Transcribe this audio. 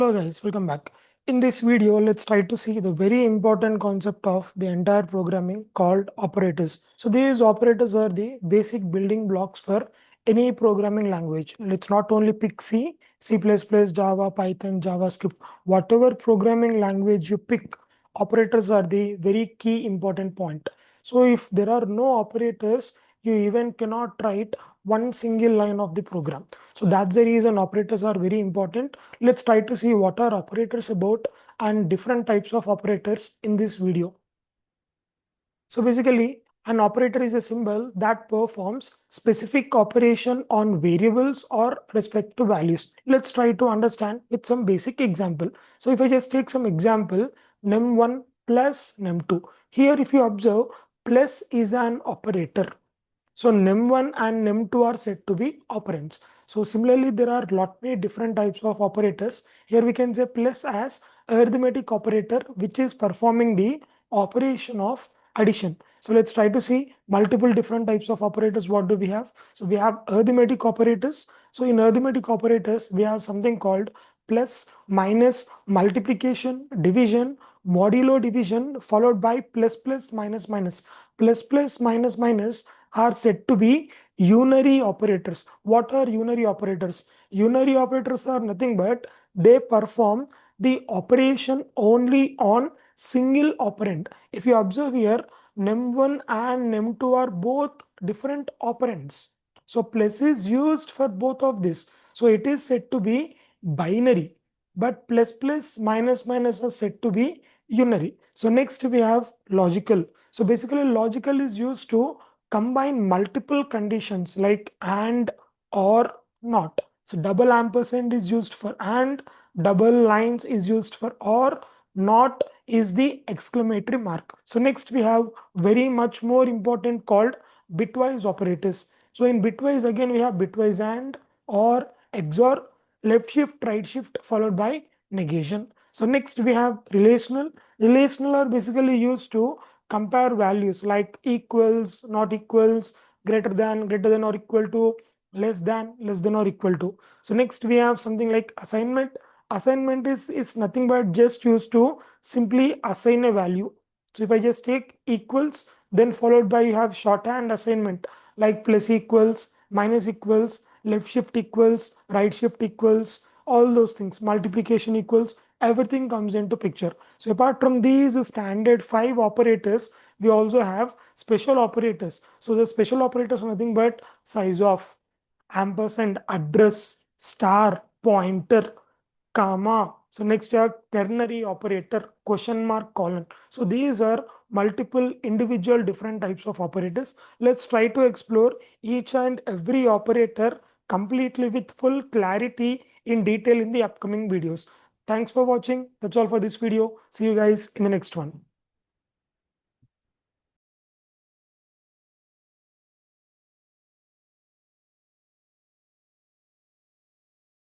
Hello guys, welcome back. In this video, let's try to see the very important concept of the entire programming called operators. So these operators are the basic building blocks for any programming language. Let's not only pick C, C++, Java, Python, JavaScript, whatever programming language you pick, operators are the very key important point. So if there are no operators, you even cannot write one single line of the program. So that's the reason operators are very important. Let's try to see what are operators about and different types of operators in this video. So basically, an operator is a symbol that performs specific operation on variables or respect to values. Let's try to understand with some basic example. So if I just take some example, num1 plus num2. Here if you observe, plus is an operator. So num1 and num2 are said to be operands. So similarly, there are lot many different types of operators. Here we can say plus as arithmetic operator, which is performing the operation of addition. So let's try to see multiple different types of operators. What do we have? So we have arithmetic operators. So in arithmetic operators, we have something called plus, minus, multiplication, division, modulo division, followed by plus plus minus minus. Plus plus minus minus are said to be unary operators. What are unary operators? Unary operators are nothing but they perform the operation only on single operand. If you observe here, num1 and num2 are both different operands. So plus is used for both of this. So it is said to be binary. But plus plus minus minus are said to be unary. So next we have logical. So basically logical is used to combine multiple conditions like and, or, not. So double ampersand is used for and, double lines is used for or, not is the exclamatory mark. So next we have very much more important called bitwise operators. So in bitwise again we have bitwise and, or, XOR, left shift, right shift followed by negation. So next we have relational. Relational are basically used to compare values like equals, not equals, greater than or equal to, less than or equal to. So next we have something like assignment. Assignment is nothing but just used to simply assign a value. So if I just take equals, then followed by you have shorthand assignment like plus equals, minus equals, left shift equals, right shift equals, all those things, multiplication equals, everything comes into picture. So apart from these standard 5 operators, we also have special operators. So the special operators are nothing but size of, ampersand, address, star, pointer, comma. So next you have ternary operator, question mark, colon. So these are multiple individual different types of operators. Let's try to explore each and every operator completely with full clarity in detail in the upcoming videos. Thanks for watching. That's all for this video. See you guys in the next one.